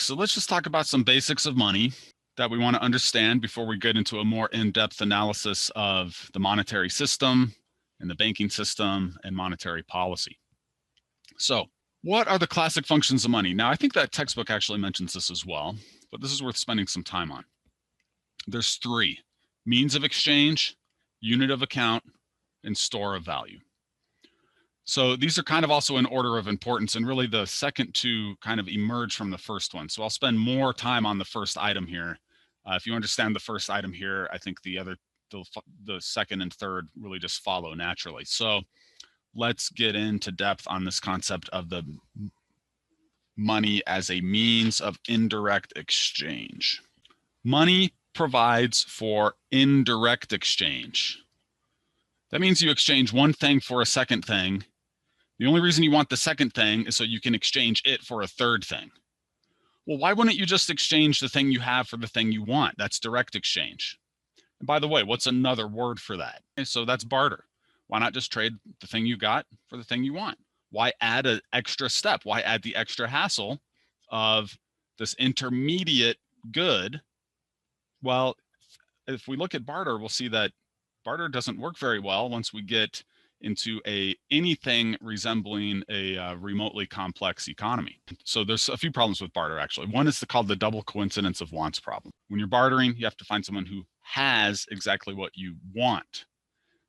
So let's just talk about some basics of money that we want to understand before we get into a more in-depth analysis of the monetary system and the banking system and monetary policy. So what are the classic functions of money? Now, I think that textbook actually mentions this as well, but this is worth spending some time on. There's three: means of exchange, unit of account, and store of value. So these are kind of also in order of importance, and really the second two kind of emerge from the first one. So I'll spend more time on the first item here. If you understand the first item here, I think the second and third really just follow naturally. So let's get into depth on this concept of the money as a means of indirect exchange. Money provides for indirect exchange. That means you exchange one thing for a second thing. The only reason you want the second thing is so you can exchange it for a third thing. Well, why wouldn't you just exchange the thing you have for the thing you want? That's direct exchange. And by the way, what's another word for that? Okay, so that's barter. Why not just trade the thing you got for the thing you want? Why add an extra step? Why add the extra hassle of this intermediate good? Well, if we look at barter, we'll see that barter doesn't work very well once we get into anything resembling a remotely complex economy. So there's a few problems with barter, actually. One is called the double coincidence of wants problem. When you're bartering, you have to find someone who has exactly what you want.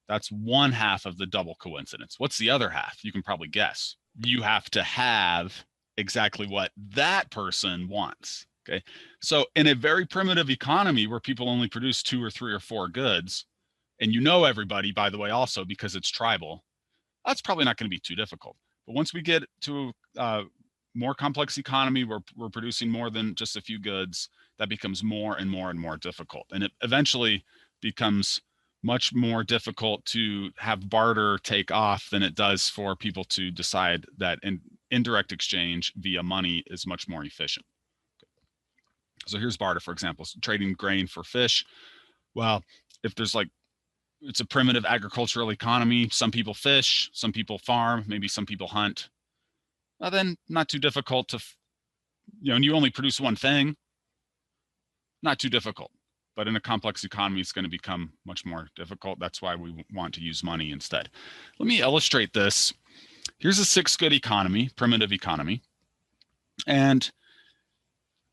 That's one half of the double coincidence. What's the other half? You can probably guess. You have to have exactly what that person wants. Okay. So in a very primitive economy where people only produce 2 or 3 or 4 goods, and you know everybody, by the way, also because it's tribal, that's probably not going to be too difficult. But once we get to a more complex economy where we're producing more than just a few goods, that becomes more and more and more difficult. And it eventually becomes much more difficult to have barter take off than it does for people to decide that indirect exchange via money is much more efficient. So here's barter, for example, trading grain for fish. Well, if there's it's a primitive agricultural economy, some people fish, some people farm, maybe some people hunt. Well, then not too difficult to, and you only produce one thing, not too difficult. But in a complex economy, it's going to become much more difficult. That's why we want to use money instead. Let me illustrate this. Here's a 6-good economy, primitive economy. And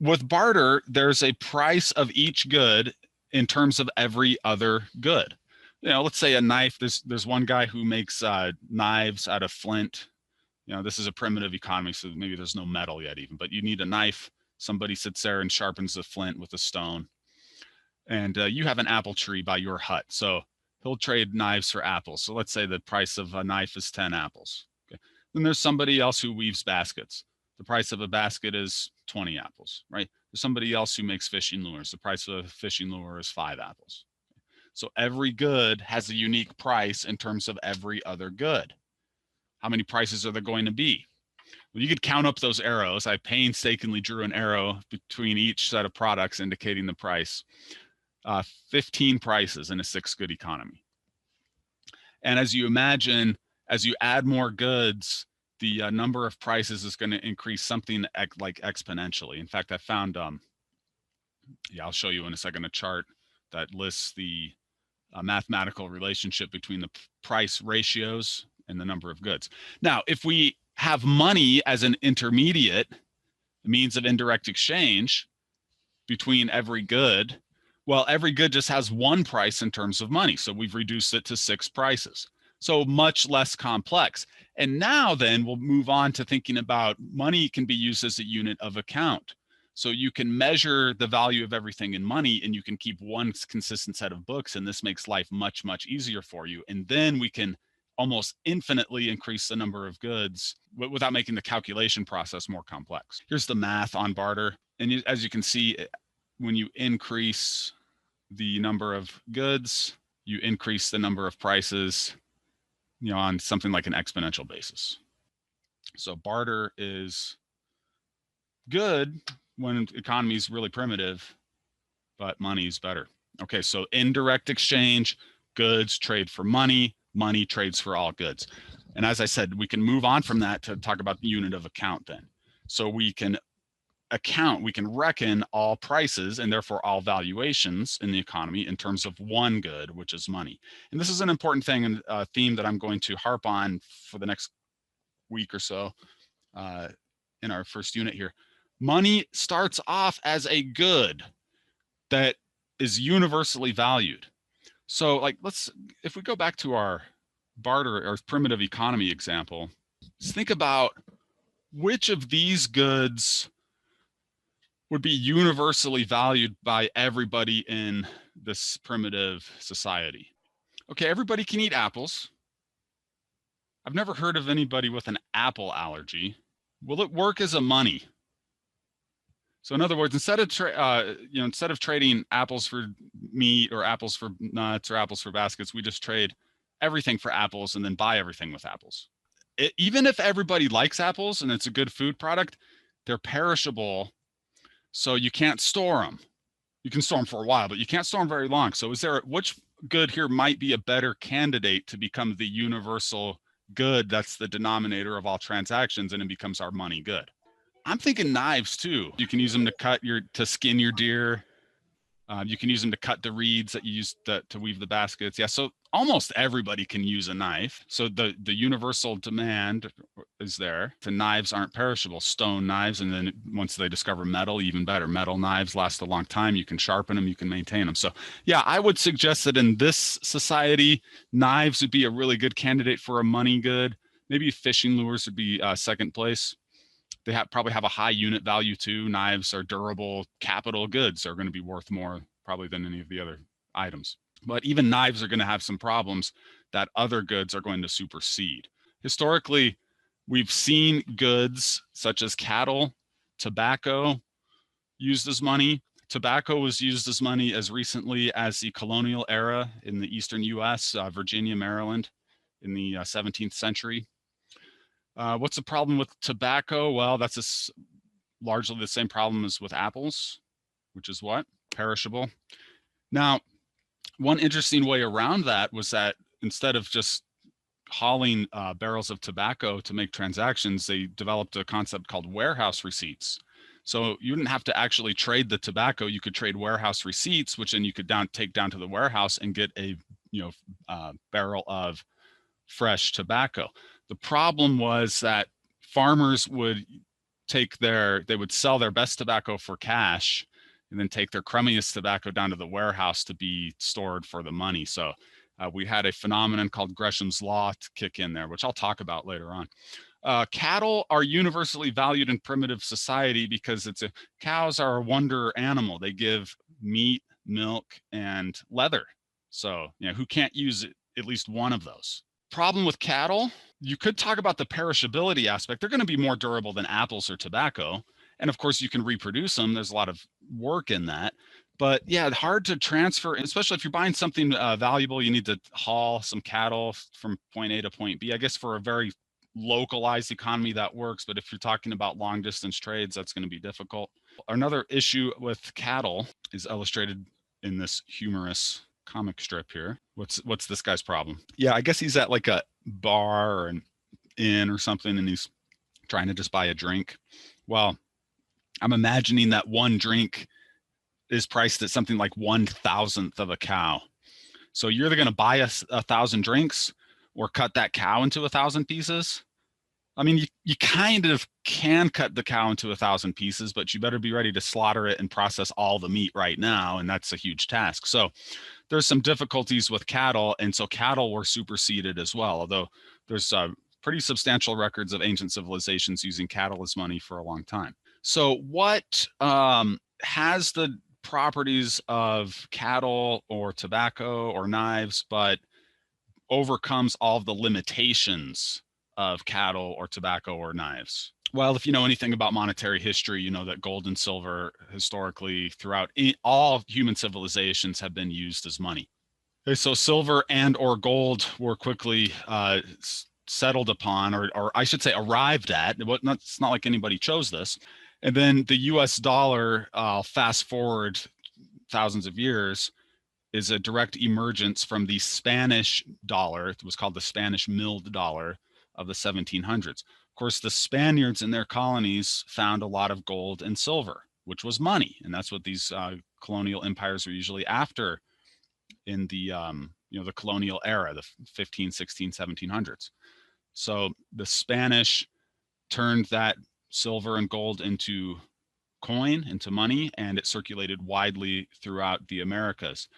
with barter, there's a price of each good in terms of every other good. Let's say a knife, there's one guy who makes knives out of flint. This is a primitive economy, so maybe there's no metal yet even, but you need a knife. Somebody sits there and sharpens the flint with a stone. And you have an apple tree by your hut. So he'll trade knives for apples. So let's say the price of a knife is 10 apples. Okay. Then there's somebody else who weaves baskets. The price of a basket is 20 apples, right? There's somebody else who makes fishing lures. The price of a fishing lure is 5 apples. So every good has a unique price in terms of every other good. How many prices are there going to be? Well, you could count up those arrows. I painstakingly drew an arrow between each set of products indicating the price. 15 prices in a 6-good economy. And as you imagine, as you add more goods, the number of prices is going to increase something like exponentially. In fact, I found, I'll show you in a second, a chart that lists the mathematical relationship between the price ratios and the number of goods. Now, if we have money as an intermediate means of indirect exchange between every good, well, every good just has one price in terms of money. So we've reduced it to 6 prices. So much less complex. And now then we'll move on to thinking about money can be used as a unit of account. So you can measure the value of everything in money and you can keep one consistent set of books, and this makes life much, much easier for you. And then we can almost infinitely increase the number of goods without making the calculation process more complex. Here's the math on barter. And as you can see, when you increase the number of goods, you increase the number of prices, on something like an exponential basis. So barter is good when economy is really primitive, but money is better. Okay, so indirect exchange, goods trade for money, money trades for all goods. And as I said, we can move on from that to talk about the unit of account then. So we can account, we can reckon all prices and therefore all valuations in the economy in terms of one good, which is money. And this is an important thing and a theme that I'm going to harp on for the next week or so in our first unit here. Money starts off as a good that is universally valued. So like, if we go back to our barter or primitive economy example, let's think about which of these goods would be universally valued by everybody in this primitive society. Okay, everybody can eat apples. I've never heard of anybody with an apple allergy. Will it work as a money? So in other words, instead of trading apples for meat or apples for nuts or apples for baskets, we just trade everything for apples and then buy everything with apples. Even if everybody likes apples and it's a good food product, they're perishable, so you can't store them. You can store them for a while, but you can't store them very long. So which good here might be a better candidate to become the universal good that's the denominator of all transactions, and it becomes our money good? I'm thinking knives too. You can use them to skin your deer. You can use them to cut the reeds that you use to weave the baskets. Yeah, so almost everybody can use a knife. So the universal demand is there. The knives aren't perishable, stone knives. And then once they discover metal, even better. Metal knives last a long time. You can sharpen them, you can maintain them. So yeah, I would suggest that in this society, knives would be a really good candidate for a money good. Maybe fishing lures would be second place. They probably have a high unit value too. Knives are durable capital goods, are going to be worth more probably than any of the other items. But even knives are going to have some problems that other goods are going to supersede. Historically, we've seen goods such as cattle, tobacco used as money. Tobacco was used as money as recently as the colonial era in the eastern US, Virginia, Maryland, in the 17th century. What's the problem with tobacco? Well, that's largely the same problem as with apples, which is what? Perishable. Now, one interesting way around that was that instead of just hauling barrels of tobacco to make transactions, they developed a concept called warehouse receipts. So you didn't have to actually trade the tobacco. You could trade warehouse receipts, which then you could take down to the warehouse and get a barrel of fresh tobacco. The problem was that farmers would they would sell their best tobacco for cash and then take their crummiest tobacco down to the warehouse to be stored for the money. So we had a phenomenon called Gresham's Law to kick in there, which I'll talk about later on. Cattle are universally valued in primitive society because cows are a wonder animal. They give meat, milk, and leather. So who can't use at least one of those? Problem with cattle, you could talk about the perishability aspect. They're going to be more durable than apples or tobacco. And of course, you can reproduce them. There's a lot of work in that. But yeah, hard to transfer, especially if you're buying something valuable. You need to haul some cattle from point A to point B. I guess for a very localized economy that works. But if you're talking about long distance trades, that's going to be difficult. Another issue with cattle is illustrated in this humorous comic strip here. What's this guy's problem? Yeah, I guess he's at like a bar or an inn or something, and he's trying to just buy a drink. Well, I'm imagining that one drink is priced at something like 1/1000th of a cow. So you're either going to buy a 1,000 drinks or cut that cow into 1,000 pieces. I mean, you kind of can cut the cow into 1,000 pieces, but you better be ready to slaughter it and process all the meat right now, and that's a huge task. So there's some difficulties with cattle, and so cattle were superseded as well, although there's pretty substantial records of ancient civilizations using cattle as money for a long time. So what has the properties of cattle or tobacco or knives, but overcomes all of the limitations of cattle or tobacco or knives? Well, if you know anything about monetary history, you know that gold and silver historically throughout all human civilizations have been used as money. Okay, so silver and or gold were quickly settled upon, or I should say arrived at. It's not like anybody chose this. And then the US dollar, fast forward thousands of years, is a direct emergence from the Spanish dollar. It was called the Spanish milled dollar of the 1700s. Of course, the Spaniards in their colonies found a lot of gold and silver, which was money. And that's what these colonial empires were usually after in the, the colonial era, the 15, 16, 1700s. So the Spanish turned that silver and gold into coin, into money, and it circulated widely throughout the Americas.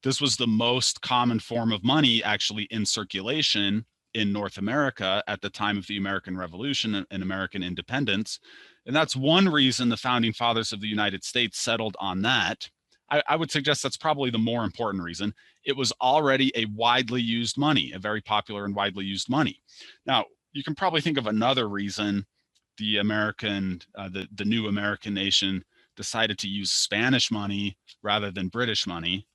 This was the most common form of money actually in circulation in North America at the time of the American Revolution and American independence. And that's one reason the founding fathers of the United States settled on that. I would suggest that's probably the more important reason. It was already a widely used money, a very popular and widely used money. Now, you can probably think of another reason the new American nation decided to use Spanish money rather than British money.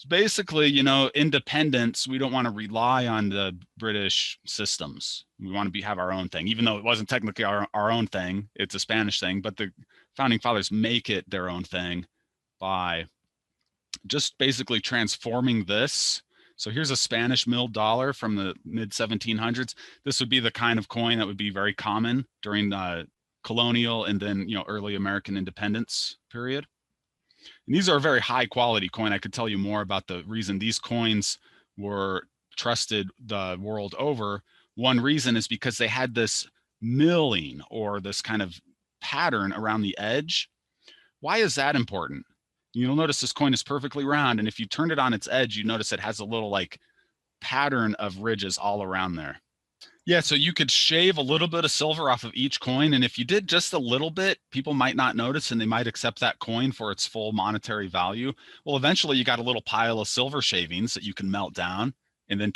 Basically, independence, we don't want to rely on the British systems. We want to have our own thing, even though it wasn't technically our own thing. It's a Spanish thing, but the founding fathers make it their own thing by just basically transforming this. So here's a Spanish milled dollar from the mid 1700s. This would be the kind of coin that would be very common during the colonial and then, early American independence period. And these are a very high quality coin. I could tell you more about the reason these coins were trusted the world over. One reason is because they had this milling or this kind of pattern around the edge. Why is that important? You'll notice this coin is perfectly round, and if you turn it on its edge, you notice it has a little like pattern of ridges all around there. Yeah, so you could shave a little bit of silver off of each coin, and if you did just a little bit, people might not notice and they might accept that coin for its full monetary value. Well, eventually you got a little pile of silver shavings that you can melt down and then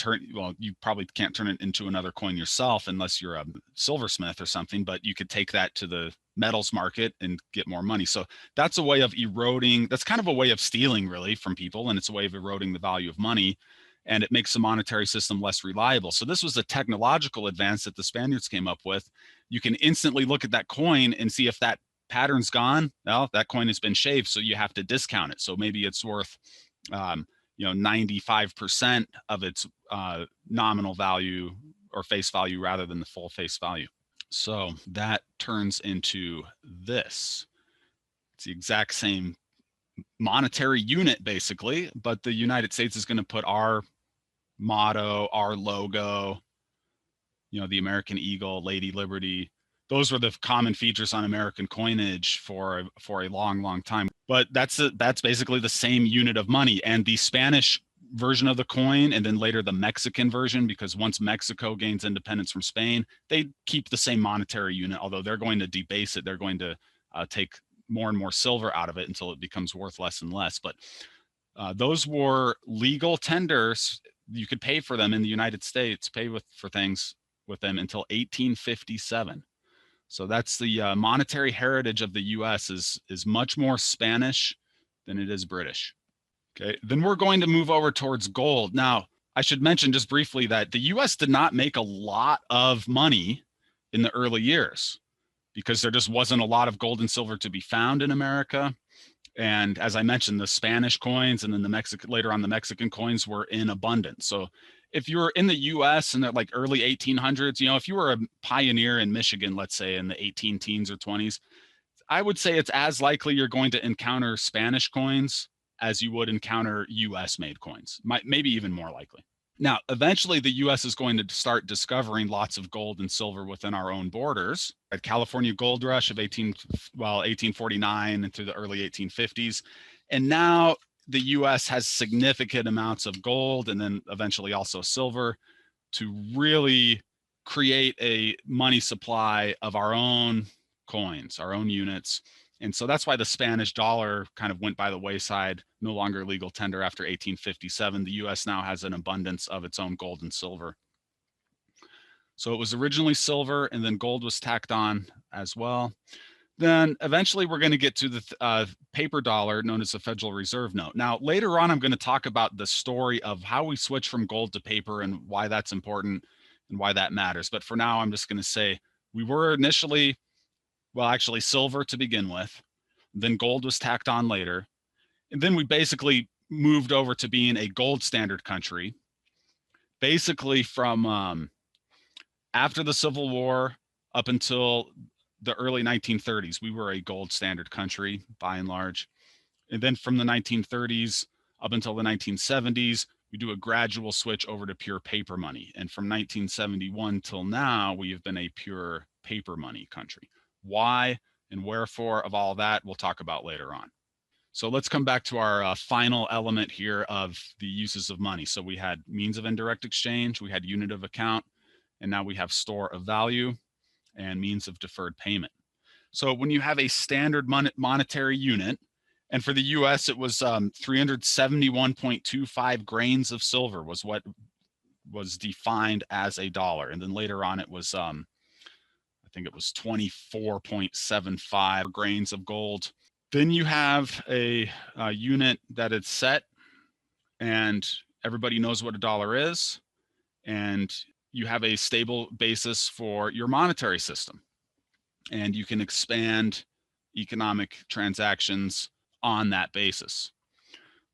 you probably can't turn it into another coin yourself unless you're a silversmith or something, but you could take that to the metals market and get more money. So that's a way of eroding, that's kind of a way of stealing really from people, and it's a way of eroding the value of money, and it makes the monetary system less reliable. So this was a technological advance that the Spaniards came up with. You can instantly look at that coin and see if that pattern's gone. Well, that coin has been shaved, so you have to discount it. So maybe it's worth 95% of its nominal value or face value rather than the full face value. So that turns into this. It's the exact same monetary unit basically, but the United States is going to put our motto, our logo, the American Eagle, Lady Liberty. Those were the common features on American coinage for a long time. But that's basically the same unit of money. And the Spanish version of the coin, and then later the Mexican version, because once Mexico gains independence from Spain, they keep the same monetary unit, although they're going to debase it. They're going to take more and more silver out of it until it becomes worth less and less. But those were legal tenders. You could pay for them in the United States, for things with them until 1857. So that's the monetary heritage of the US is much more Spanish than it is British. Okay, then we're going to move over towards gold. Now, I should mention just briefly that the US did not make a lot of money in the early years because there just wasn't a lot of gold and silver to be found in America. And as I mentioned, the Spanish coins and then later on the Mexican coins were in abundance. So if you were in the US in the like early 1800s, if you were a pioneer in Michigan, let's say in the 18 teens or 20s, I would say it's as likely you're going to encounter Spanish coins as you would encounter US made coins, maybe even more likely. Now, eventually the US is going to start discovering lots of gold and silver within our own borders. At California gold rush of 1849 and through the early 1850s. And now the US has significant amounts of gold and then eventually also silver to really create a money supply of our own coins, our own units. And so that's why the Spanish dollar kind of went by the wayside, no longer legal tender after 1857. The US now has an abundance of its own gold and silver. So it was originally silver and then gold was tacked on as well. Then eventually we're going to get to the paper dollar known as the Federal Reserve note. Now, later on, I'm going to talk about the story of how we switch from gold to paper and why that's important and why that matters. But for now, I'm just going to say we were initially, actually silver to begin with, then gold was tacked on later. And then we basically moved over to being a gold standard country, basically from after the Civil War up until the early 1930s. We were a gold standard country by and large. And then from the 1930s up until the 1970s, we do a gradual switch over to pure paper money. And from 1971 till now, we have been a pure paper money country. Why and wherefore of all that, we'll talk about later on. So let's come back to our final element here of the uses of money. So we had means of indirect exchange, we had unit of account, and now we have store of value and means of deferred payment. So when you have a standard monetary unit, and for the US, it was 371.25 grains of silver was what was defined as a dollar. And then later on, it was, I think it was 24.75 grains of gold. Then you have a unit that is set, and everybody knows what a dollar is, and you have a stable basis for your monetary system, and you can expand economic transactions on that basis.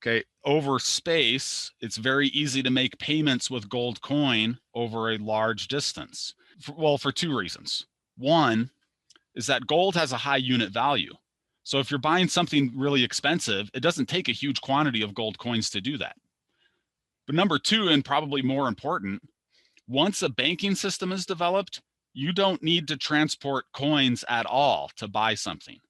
Okay, over space, it's very easy to make payments with gold coin over a large distance. Well, for two reasons. One is that gold has a high unit value. So if you're buying something really expensive, it doesn't take a huge quantity of gold coins to do that. But number two, and probably more important, once a banking system is developed, you don't need to transport coins at all to buy something.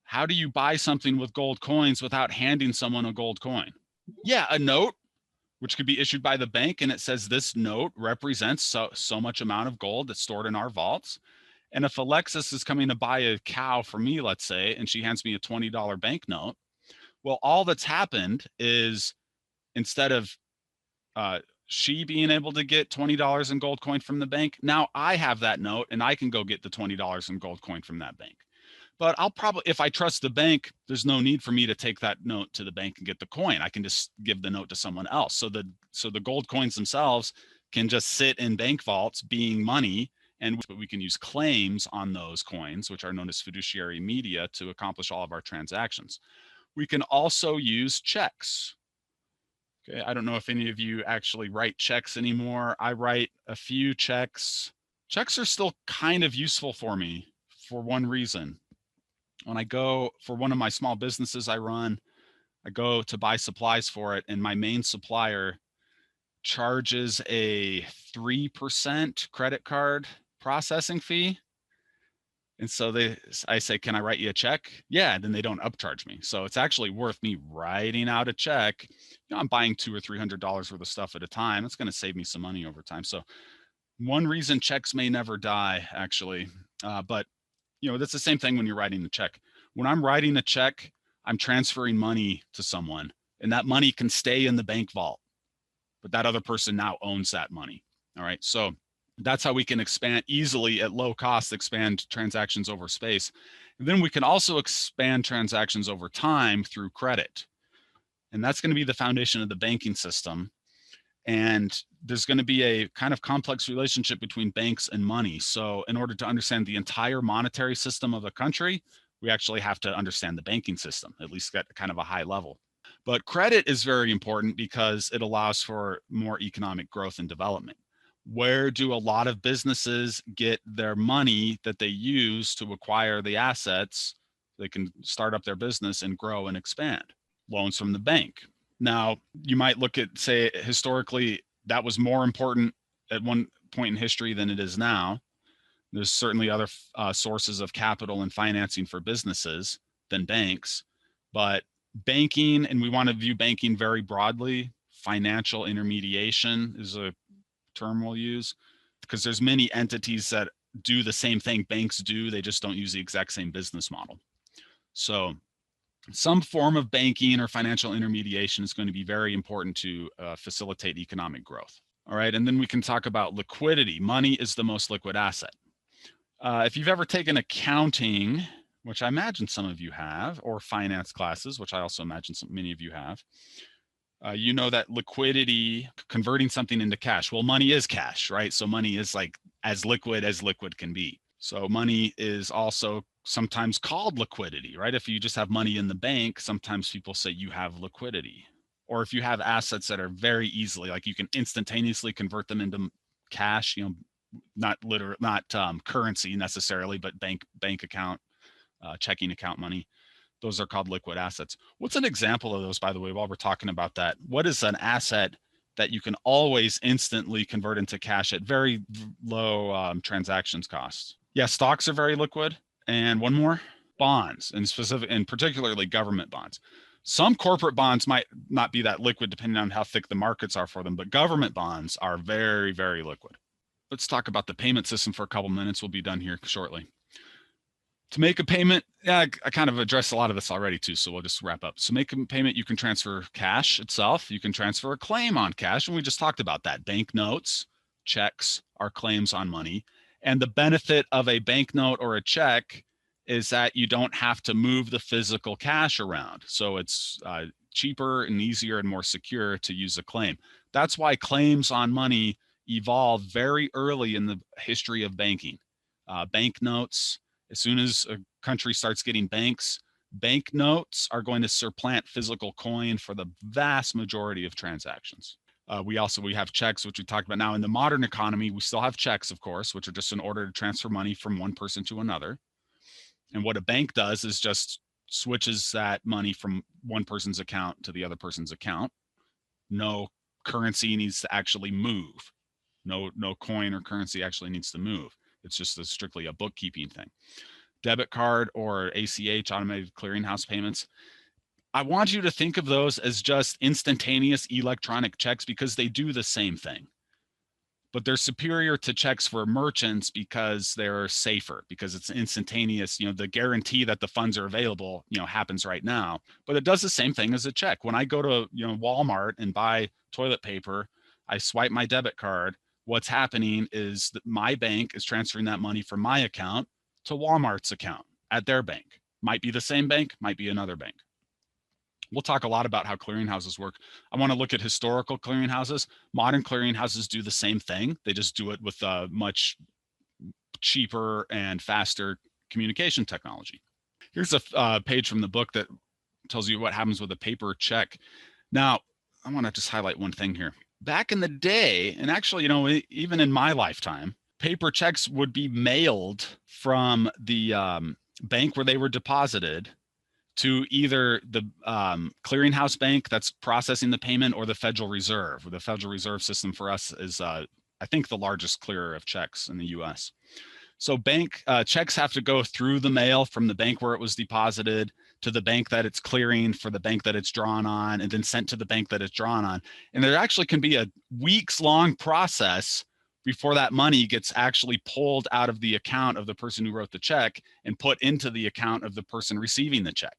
How do you buy something with gold coins without handing someone a gold coin? Yeah, a note, which could be issued by the bank, and it says this note represents so much amount of gold that's stored in our vaults. And if Alexis is coming to buy a cow for me, let's say, and she hands me a $20 banknote, well, all that's happened is instead of she being able to get $20 in gold coin from the bank, now I have that note and I can go get the $20 in gold coin from that bank. But I'll probably, if I trust the bank, there's no need for me to take that note to the bank and get the coin. I can just give the note to someone else. So the gold coins themselves can just sit in bank vaults being money, and we can use claims on those coins, which are known as fiduciary media, to accomplish all of our transactions. We can also use checks. Okay, I don't know if any of you actually write checks anymore. I write a few checks. Checks are still kind of useful for me for one reason. When I go for one of my small businesses I run, I go to buy supplies for it, and my main supplier charges a 3% credit card processing fee. And so I say, can I write you a check? Yeah, and then they don't upcharge me. So it's actually worth me writing out a check. I'm buying $200 or $300 worth of stuff at a time. It's going to save me some money over time. So one reason checks may never die, actually. But that's the same thing when you're writing the check. When I'm writing a check, I'm transferring money to someone, and that money can stay in the bank vault, but that other person now owns that money. All right. So that's how we can expand easily at low cost, expand transactions over space. And then we can also expand transactions over time through credit. And that's going to be the foundation of the banking system. And there's going to be a kind of complex relationship between banks and money. So in order to understand the entire monetary system of a country, we actually have to understand the banking system, at least at kind of a high level. But credit is very important because it allows for more economic growth and development. Where do a lot of businesses get their money that they use to acquire the assets? They can start up their business and grow and expand. Loans from the bank. Now, you might look at, say, historically, that was more important at one point in history than it is now. There's certainly other sources of capital and financing for businesses than banks, but banking, and we want to view banking very broadly. Financial intermediation is a term we'll use, because there's many entities that do the same thing banks do. They just don't use the exact same business model. So some form of banking or financial intermediation is going to be very important to facilitate economic growth. All right, and then we can talk about liquidity. Money is the most liquid asset. If you've ever taken accounting, which I imagine some of you have, or finance classes, which I also imagine many of you have, you know that liquidity, converting something into cash. Well, money is cash, right? So money is like as liquid can be. So money is also sometimes called liquidity, right? If you just have money in the bank, sometimes people say you have liquidity. Or if you have assets that are very easily, like you can instantaneously convert them into cash, not currency necessarily, but bank account, checking account money. Those are called liquid assets. What's an example of those, by the way, while we're talking about that? What is an asset that you can always instantly convert into cash at very low transactions costs? Yeah, stocks are very liquid. And one more, bonds, and particularly government bonds. Some corporate bonds might not be that liquid depending on how thick the markets are for them, but government bonds are very, very liquid. Let's talk about the payment system for a couple minutes. We'll be done here shortly. To make a payment, yeah, I kind of addressed a lot of this already too, so we'll just wrap up. So make a payment, you can transfer cash itself. You can transfer a claim on cash, and we just talked about that. Bank notes, checks are claims on money. And the benefit of a banknote or a check is that you don't have to move the physical cash around. So it's cheaper and easier and more secure to use a claim. That's why claims on money evolved very early in the history of banking. Banknotes, as soon as a country starts getting banks, banknotes are going to supplant physical coin for the vast majority of transactions. We have checks, which we talked about. Now in the modern economy, we still have checks, of course, which are just an order to transfer money from one person to another. And what a bank does is just switches that money from one person's account to the other person's account. No currency needs to actually move. No coin or currency actually needs to move. It's just strictly a bookkeeping thing. Debit card or ACH, automated clearinghouse payments. I want you to think of those as just instantaneous electronic checks because they do the same thing. But they're superior to checks for merchants because they're safer, because it's instantaneous. The guarantee that the funds are available, happens right now. But it does the same thing as a check. When I go to, Walmart and buy toilet paper, I swipe my debit card. What's happening is that my bank is transferring that money from my account to Walmart's account at their bank. Might be the same bank, might be another bank. We'll talk a lot about how clearinghouses work. I want to look at historical clearinghouses. Modern clearinghouses do the same thing. They just do it with much cheaper and faster communication technology. Here's a page from the book that tells you what happens with a paper check. Now, I want to just highlight one thing here. Back in the day, and actually, even in my lifetime, paper checks would be mailed from the bank where they were deposited to either the clearinghouse bank that's processing the payment or the Federal Reserve. The Federal Reserve System for us is, I think, the largest clearer of checks in the US. So bank checks have to go through the mail from the bank where it was deposited to the bank that it's clearing for the bank that it's drawn on, and then sent to the bank that it's drawn on. And there actually can be a weeks-long process before that money gets actually pulled out of the account of the person who wrote the check and put into the account of the person receiving the check.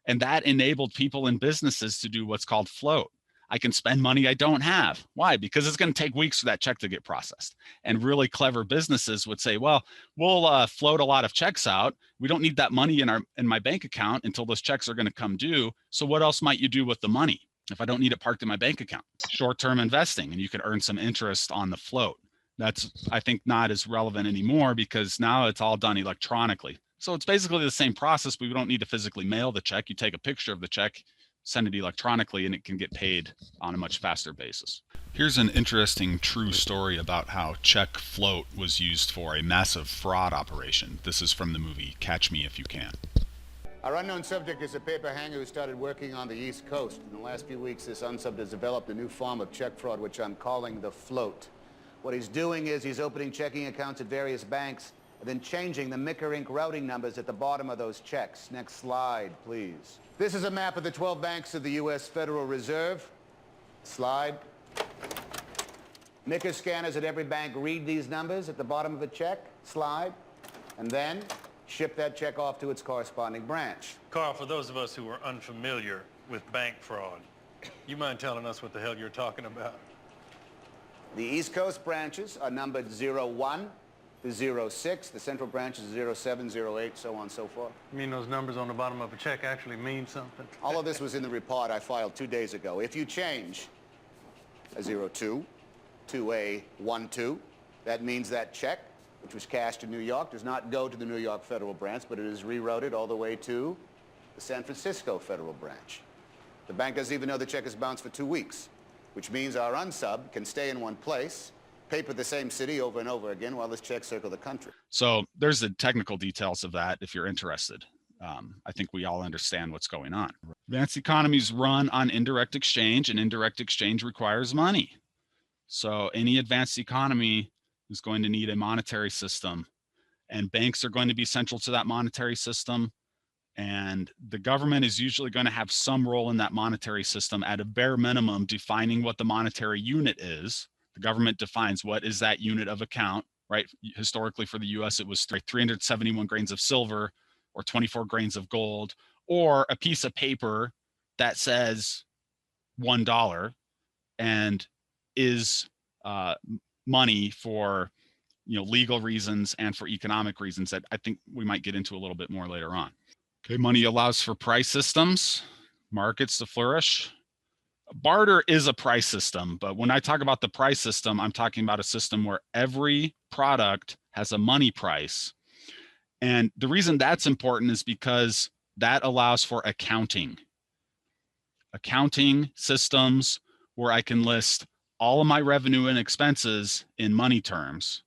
And that enabled people and businesses to do what's called float. I can spend money I don't have. Why? Because it's going to take weeks for that check to get processed. And really clever businesses would say, well, we'll float a lot of checks out. We don't need that money in my bank account until those checks are going to come due. So what else might you do with the money if I don't need it parked in my bank account? Short-term investing, and you could earn some interest on the float. That's, I think, not as relevant anymore because now it's all done electronically. So it's basically the same process, but we don't need to physically mail the check. You take a picture of the check, send it electronically, and it can get paid on a much faster basis. Here's an interesting true story about how check float was used for a massive fraud operation. This is from the movie Catch Me If You Can. Our unknown subject is a paper hanger who started working on the East Coast. In the last few weeks, this unsub has developed a new form of check fraud, which I'm calling the float. What he's doing is he's opening checking accounts at various banks and then changing the Micker Inc. routing numbers at the bottom of those checks. Next slide, please. This is a map of the 12 banks of the U.S. Federal Reserve. Slide. Micker scanners at every bank read these numbers at the bottom of a check. Slide. And then ship that check off to its corresponding branch. Carl, for those of us who are unfamiliar with bank fraud, you mind telling us what the hell you're talking about? The East Coast branches are numbered 01 to 06. The central branch is 07, 08, so on and so forth. You mean those numbers on the bottom of a check actually mean something? All of this was in the report I filed 2 days ago. If you change a 02 to a 12, that means that check, which was cashed in New York, does not go to the New York Federal Branch, but it is rerouted all the way to the San Francisco Federal Branch. The bank doesn't even know the check is bounced for 2 weeks, which means our unsub can stay in one place paper the same city over and over again while his checks circle the country. So there's the technical details of that if you're interested. I think we all understand what's going on. Advanced economies run on indirect exchange, and indirect exchange requires money. So any advanced economy is going to need a monetary system, and banks are going to be central to that monetary system. And the government is usually going to have some role in that monetary system, at a bare minimum, defining what the monetary unit is. The government defines what is that unit of account, right? Historically for the US, it was 371 grains of silver or 24 grains of gold, or a piece of paper that says $1 and is money for legal reasons and for economic reasons that I think we might get into a little bit more later on. Okay, money allows for price systems, markets to flourish. Barter is a price system, but when I talk about the price system, I'm talking about a system where every product has a money price. And the reason that's important is because that allows for accounting systems where I can list all of my revenue and expenses in money terms.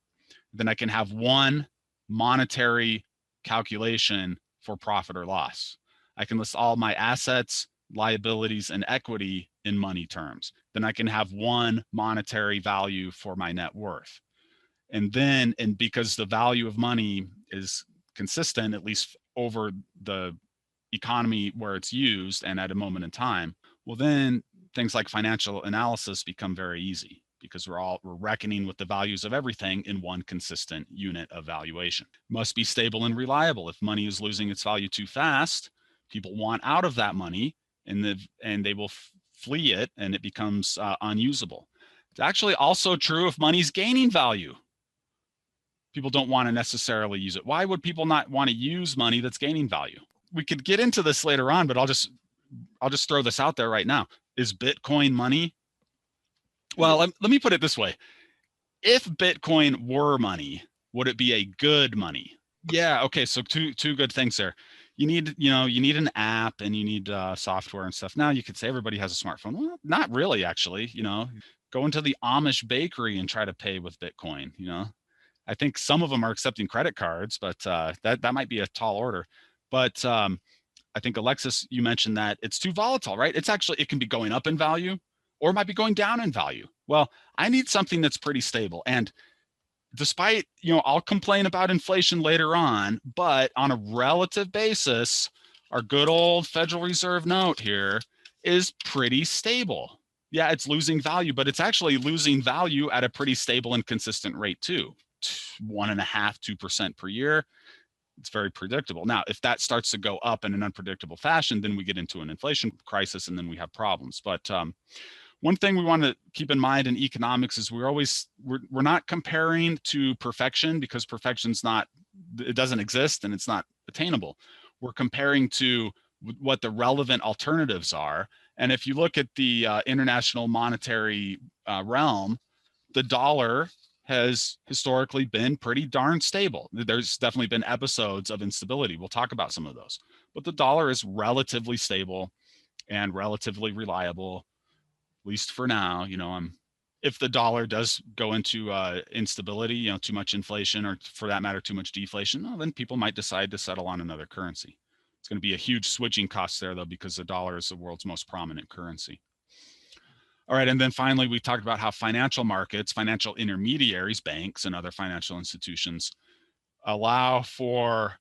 Then I can have one monetary calculation for profit or loss. I can list all my assets, liabilities, and equity in money terms. Then I can have one monetary value for my net worth. And because the value of money is consistent, at least over the economy where it's used and at a moment in time, well, then things like financial analysis become very easy, because we're reckoning with the values of everything in one consistent unit of valuation. Must be stable and reliable. If money is losing its value too fast, people want out of that money, and they will flee it, and it becomes unusable. It's actually also true if money's gaining value. People don't want to necessarily use it. Why would people not want to use money that's gaining value? We could get into this later on, but I'll just throw this out there right now. Is Bitcoin money? Well, let me put it this way. If Bitcoin were money, would it be a good money? Yeah. Okay. So two good things there. You need an app, and you need software and stuff. Now you could say everybody has a smartphone. Well, not really, actually. Go into the Amish bakery and try to pay with Bitcoin. I think some of them are accepting credit cards, but that might be a tall order. But I think, Alexis, you mentioned that it's too volatile, right? It can be going up in value, or it might be going down in value. Well, I need something that's pretty stable. And despite, I'll complain about inflation later on, but on a relative basis, our good old Federal Reserve note here is pretty stable. Yeah, it's losing value, but it's actually losing value at a pretty stable and consistent rate too. 1.5%, 2% per year. It's very predictable. Now, if that starts to go up in an unpredictable fashion, then we get into an inflation crisis, and then we have problems. But one thing we want to keep in mind in economics is we're not comparing to perfection, because it doesn't exist and it's not attainable. We're comparing to what the relevant alternatives are. And if you look at the international monetary realm, the dollar has historically been pretty darn stable. There's definitely been episodes of instability. We'll talk about some of those, but the dollar is relatively stable and relatively reliable, at least for now. If the dollar does go into instability, too much inflation, or for that matter, too much deflation, well, then people might decide to settle on another currency. It's going to be a huge switching cost there, though, because the dollar is the world's most prominent currency. All right, and then finally, we talked about how financial markets, financial intermediaries, banks, and other financial institutions allow for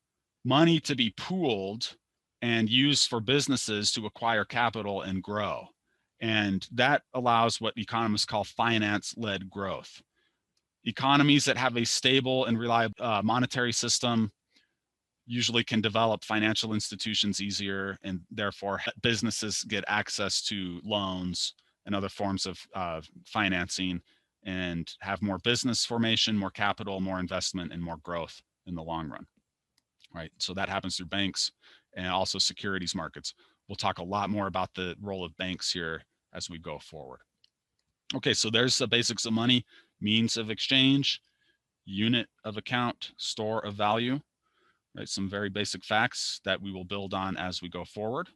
money to be pooled and used for businesses to acquire capital and grow. And that allows what economists call finance-led growth. Economies that have a stable and reliable monetary system usually can develop financial institutions easier, and therefore businesses get access to loans and other forms of financing, and have more business formation, more capital, more investment, and more growth in the long run, right? So that happens through banks and also securities markets. We'll talk a lot more about the role of banks here as we go forward. Okay, so there's the basics of money: means of exchange, unit of account, store of value, right? Some very basic facts that we will build on as we go forward.